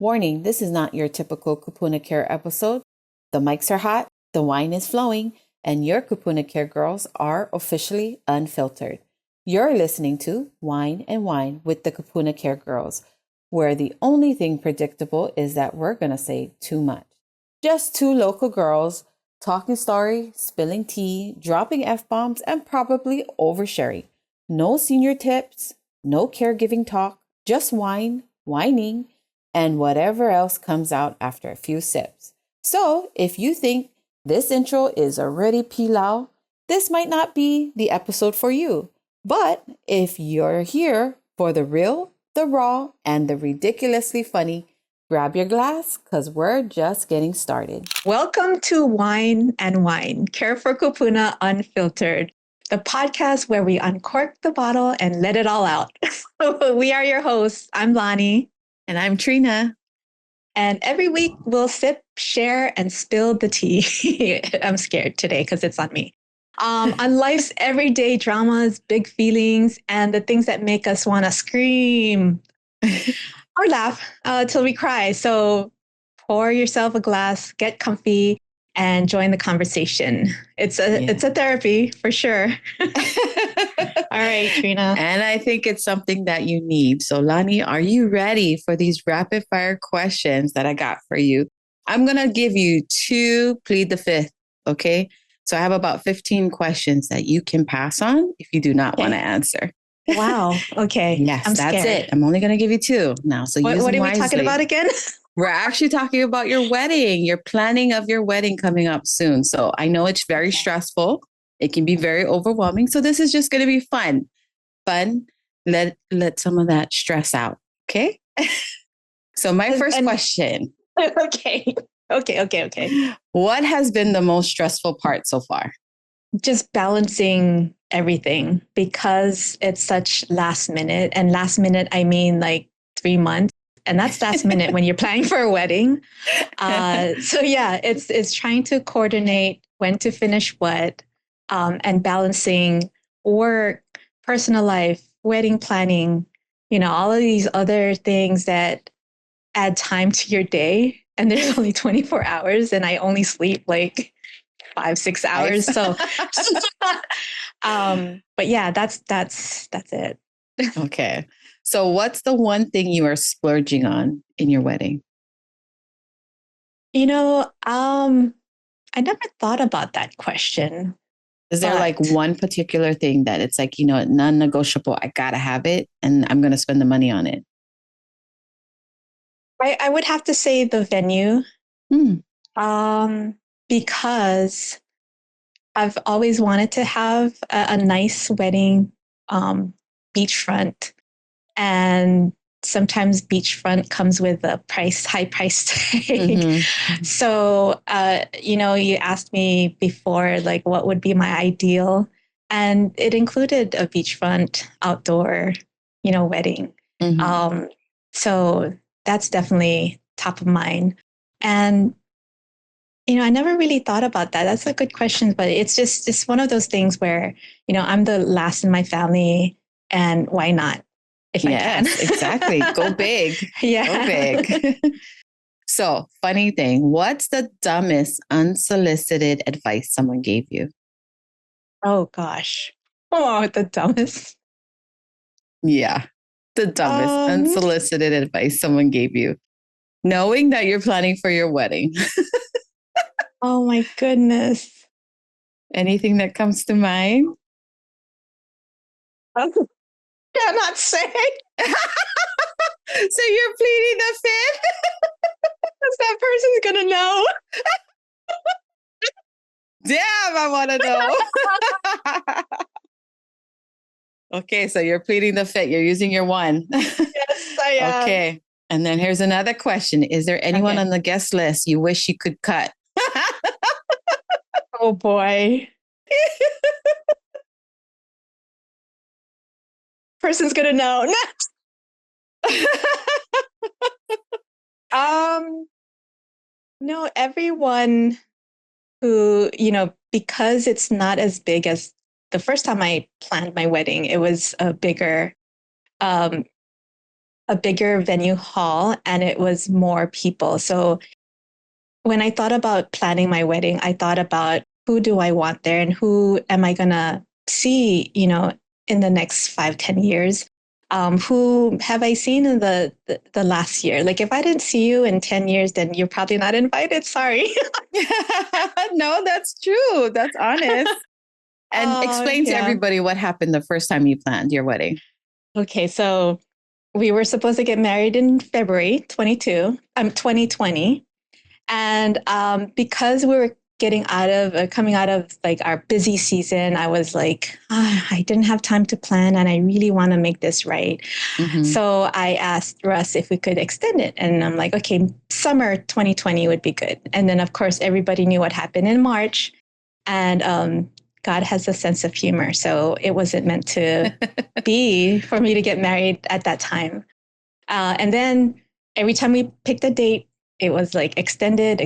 Warning, this is not your typical Kupuna Care episode. The mics are hot, the wine is flowing, and your Kupuna Care girls are officially unfiltered. You're listening to Whine and Wine with the Kupuna Care girls, where the only thing predictable is that we're going to say too much. Just two local girls talking story, spilling tea, dropping F-bombs, and probably oversharing. No senior tips, no caregiving talk, just wine, whining, and whatever else comes out after a few sips. So if you think this intro is already pilau, this might not be the episode for you. But if you're here for the real, the raw, and the ridiculously funny, grab your glass because we're just getting started. Welcome to Whine and Wine, Care for Kupuna Unfiltered, the podcast where we uncork the bottle and let it all out. We are your hosts. I'm Lani. And I'm Trina. And every week we'll sip, share, and spill the tea. I'm scared today because it's on me. On life's everyday dramas, big feelings, and the things that make us want to scream or laugh till we cry. So pour yourself a glass, get comfy, and join the conversation. It's a therapy for sure. All right, Trina. And I think it's something that you need. So Lani, are you ready for these rapid fire questions that I got for you? I'm going to give you two, plead the fifth. Okay. So I have about 15 questions that you can pass on if you do not want to answer. Wow. Okay. Yes, I'm that's scared. it. I'm only going to give you two now. So what are we talking about again? We're actually talking about your wedding, your planning of your wedding coming up soon. So I know it's very stressful. It can be very overwhelming. So this is just going to be fun. Let some of that stress out. Okay. So my first question. Okay. What has been the most stressful part so far? Just balancing everything because it's such last minute. And last minute, I mean like 3 months. And that's last minute when you're planning for a wedding. So yeah, it's trying to coordinate when to finish what, and balancing work, personal life, wedding planning, all of these other things that add time to your day. And there's only 24 hours and I only sleep like 5-6 hours. So, but yeah, that's it. Okay. So what's the one thing you are splurging on in your wedding? I never thought about that question. Is there like one particular thing that it's like, non-negotiable, I gotta have it and I'm going to spend the money on it? I would have to say the venue. Because I've always wanted to have a nice wedding, beachfront. And sometimes beachfront comes with a high price tag. Mm-hmm. So, you asked me before, like, what would be my ideal? And it included a beachfront outdoor, wedding. Mm-hmm. So that's definitely top of mind. And, I never really thought about that. That's a good question, but it's one of those things where, I'm the last in my family and why not? If I can. Exactly. Go big. Yeah. Go big. So, funny thing, what's the dumbest unsolicited advice someone gave you? Oh, gosh. Oh, the dumbest. Yeah. The dumbest unsolicited advice someone gave you, knowing that you're planning for your wedding. Oh, my goodness. Anything that comes to mind? Cannot say. So you're pleading the fifth? Because that person's going to know. Damn, I want to know. Okay, so you're pleading the fifth. You're using your one. Yes, I am. Okay. And then here's another question. Is there anyone on the guest list you wish you could cut? Oh, boy. Person's going to know. No, everyone who, because it's not as big as the first time I planned my wedding, it was a bigger a bigger venue hall and it was more people. So when I thought about planning my wedding, I thought about who do I want there and who am I going to see, in the next 5, 10 years. Who have I seen in the last year? Like if I didn't see you in 10 years, then you're probably not invited. Sorry. No, that's true. That's honest. And explain to everybody what happened the first time you planned your wedding. Okay, so we were supposed to get married in February 2020. And because we were coming out of like our busy season, I was like, I didn't have time to plan and I really want to make this right. Mm-hmm. So I asked Russ if we could extend it. And I'm like, okay, summer 2020 would be good. And then, of course, everybody knew what happened in March. And God has a sense of humor. So it wasn't meant to be for me to get married at that time. And then every time we picked a date, it was like extended.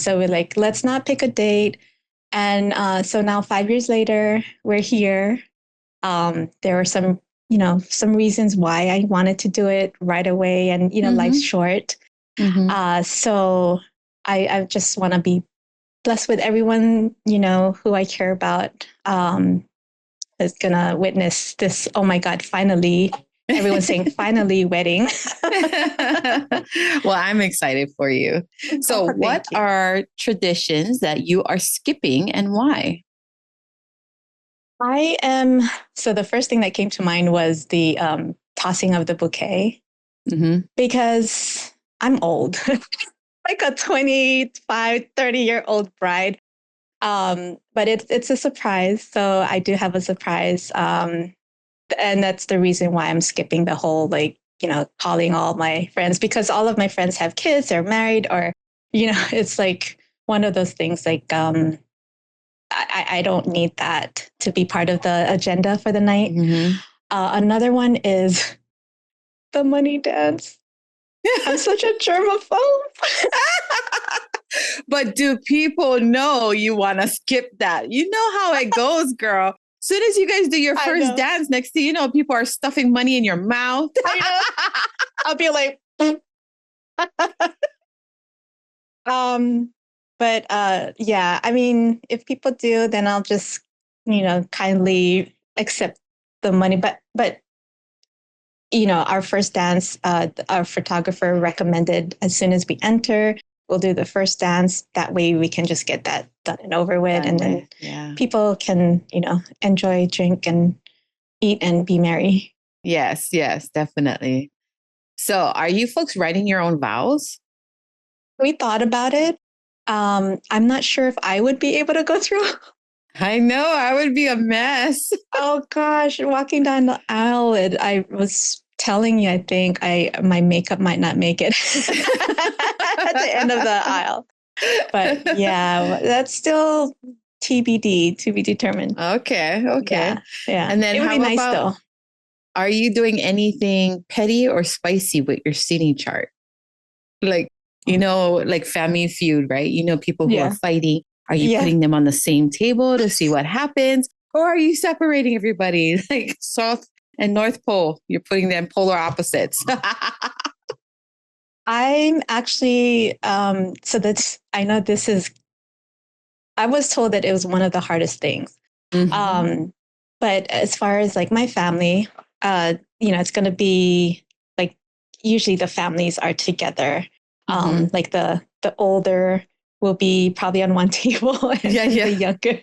So we're like, let's not pick a date. And so now 5 years later, we're here. There are some reasons why I wanted to do it right away. And, mm-hmm. Life's short. Mm-hmm. So I just want to be blessed with everyone, who I care about, is going to witness this. Oh my God, finally. Everyone's saying finally wedding. Well, I'm excited for you. So what are traditions that you are skipping and why? So the first thing that came to mind was the tossing of the bouquet, mm-hmm. because I'm old, like a 25, 30-year-old bride. But it's a surprise. So I do have a surprise. And that's the reason why I'm skipping the whole, calling all my friends, because all of my friends have kids, they're married, or, it's like one of those things like, I don't need that to be part of the agenda for the night. Mm-hmm. Another one is the money dance. I'm such a germaphobe. But do people know you want to skip that? You know how it goes, girl. As soon as you guys do your first dance, next thing you know, people are stuffing money in your mouth. I'll be like, yeah, I mean, if people do, then I'll just, kindly accept the money. But our first dance, our photographer recommended as soon as we enter, we'll do the first dance. That way we can just get that done and over with. Then people can, enjoy, drink and eat and be merry. Yes, definitely. So are you folks writing your own vows? We thought about it. I'm not sure if I would be able to go through. I know, I would be a mess. Oh gosh, walking down the aisle, I was telling you, I think my makeup might not make it at the end of the aisle. But yeah, that's still TBD, to be determined. Okay. Yeah. And then it would be nice though. Are you doing anything petty or spicy with your seating chart? Like, like Family Feud, right? People who are fighting. Are you putting them on the same table to see what happens? Or are you separating everybody like South and North Pole? You're putting them polar opposites. I'm actually, I was told that it was one of the hardest things. Mm-hmm. But as far as like my family, it's going to be like, usually the families are together. Mm-hmm. Like the older will be probably on one table and the younger.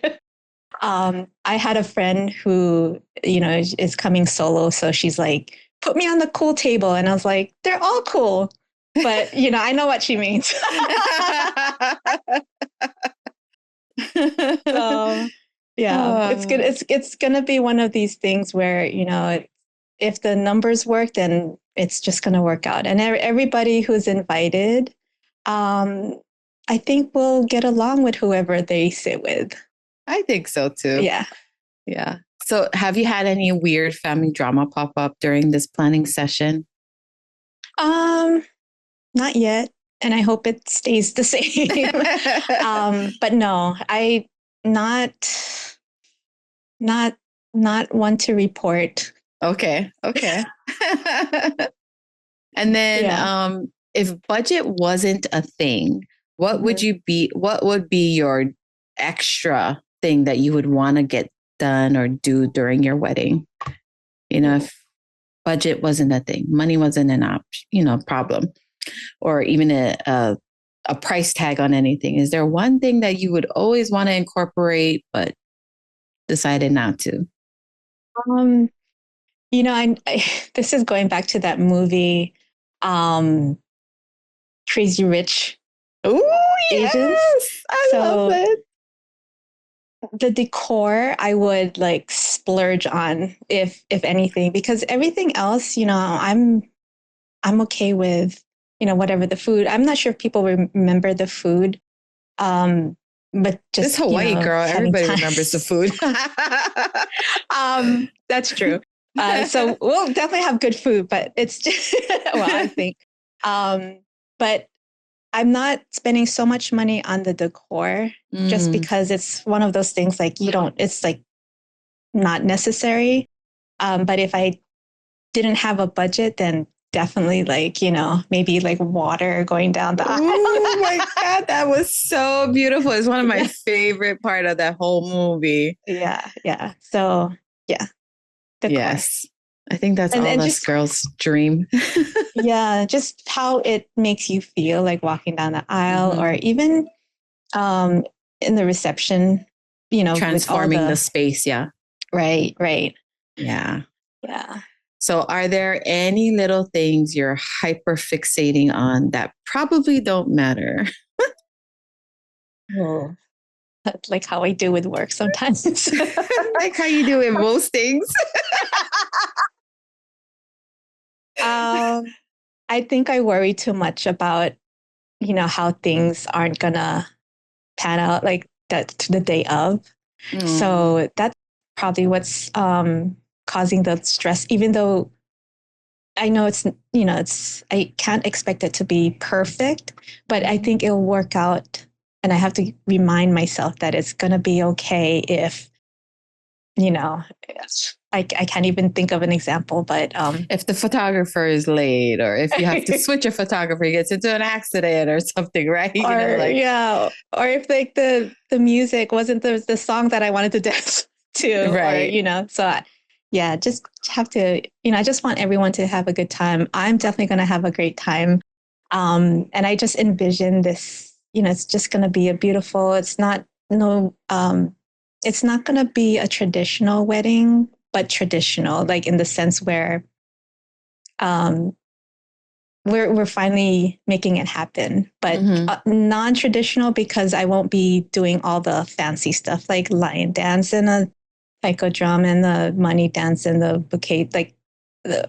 I had a friend who, is coming solo. So she's like, put me on the cool table. And I was like, they're all cool. But, I know what she means. So, yeah, it's good. It's going to be one of these things where, if the numbers work, then it's just going to work out. And everybody who's invited, I think we'll get along with whoever they sit with. I think so too. Yeah. So have you had any weird family drama pop up during this planning session? Not yet. And I hope it stays the same. But no, not one to report. Okay. And then Yeah. if budget wasn't a thing, what would you be what would be your extra thing that you would want to get done or do during your wedding? You know, if budget wasn't a thing, money wasn't an problem, or even a price tag on anything. Is there one thing that you would always want to incorporate but decided not to? Um, I this is going back to that movie, um, Crazy Rich Oh Asians. yes, I love So it. the decor I would like splurge on if anything, because everything else, I'm okay with, whatever the food. I'm not sure if people remember the food. But This just, Hawaii girl, having everybody time. remembers the food. That's true. So we'll definitely have good food, but it's just, well, I think. But I'm not spending so much money on the decor just because it's one of those things like it's like not necessary. But if I didn't have a budget, then definitely like, maybe like water going down the aisle. Oh my God, that was so beautiful. It's one of my favorite part of that whole movie. Yeah. Yeah. So yeah. Decor. Yes. I think that's And all us just girls' dream. yeah, just how it makes you feel like walking down the aisle or even um in the reception, with all Transforming the space. Yeah. right. Yeah. Yeah. So, are there any little things you're hyper fixating on that probably don't matter? Oh, like how I do with work sometimes. Like how you do in most things. I think I worry too much about, how things aren't gonna pan out like that the day of. So that's probably what's causing the stress, even though I know I can't expect it to be perfect, but I think it'll work out. And I have to remind myself that it's going to be okay if, you know, I can't even think of an example, but if the photographer is late, or if you have to switch a photographer, he gets into an accident or something, right? Yeah, or if like the music wasn't the song that I wanted to dance to, right. or so yeah, just have to, I just want everyone to have a good time. I'm definitely going to have a great time. And I just envision this, it's just going to be a beautiful, it's not, no, it's not going to be a traditional wedding, but traditional, like in the sense where, um, we're finally making it happen, but non-traditional because I won't be doing all the fancy stuff like lion dance and a taiko drum and the money dance and the bouquet. Like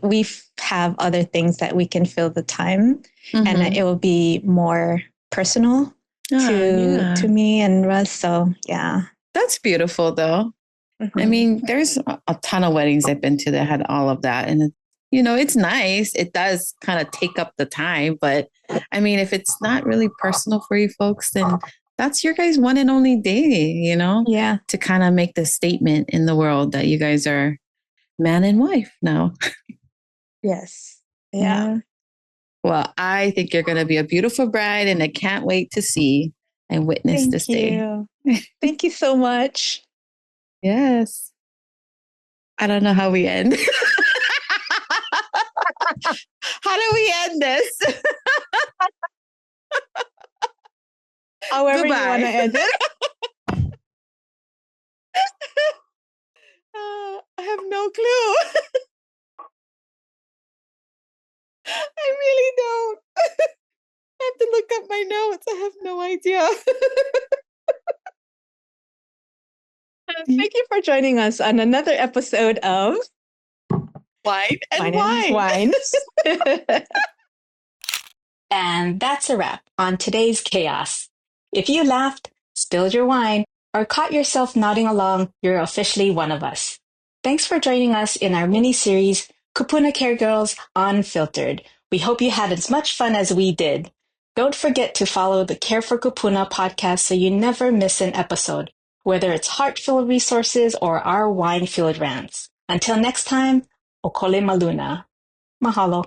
we have other things that we can fill the time, and it will be more personal to me and Russ. So yeah, that's beautiful though. I mean, there's a ton of weddings I've been to that had all of that, and it's nice. It does kind of take up the time, but I mean, if it's not really personal for you folks, then that's your guys' one and only day, yeah, to kind of make the statement in the world that you guys are man and wife now. yes, yeah. Well, I think you're going to be a beautiful bride, and I can't wait to see and witness this day. Thank you so much. Yes. I don't know how we end. How do we end this? However you want to end it. I have no clue. I really don't. I have to look up my notes. I have no idea. Thank you for joining us on another episode of Wine and Wine. And that's a wrap on today's chaos. If you laughed, spilled your wine, or caught yourself nodding along, you're officially one of us. Thanks for joining us in our mini-series, Kupuna Care Girls Unfiltered. We hope you had as much fun as we did. Don't forget to follow the Care for Kupuna podcast so you never miss an episode, whether it's heart-filled resources or our wine-filled rants. Until next time, Okole Maluna. Mahalo.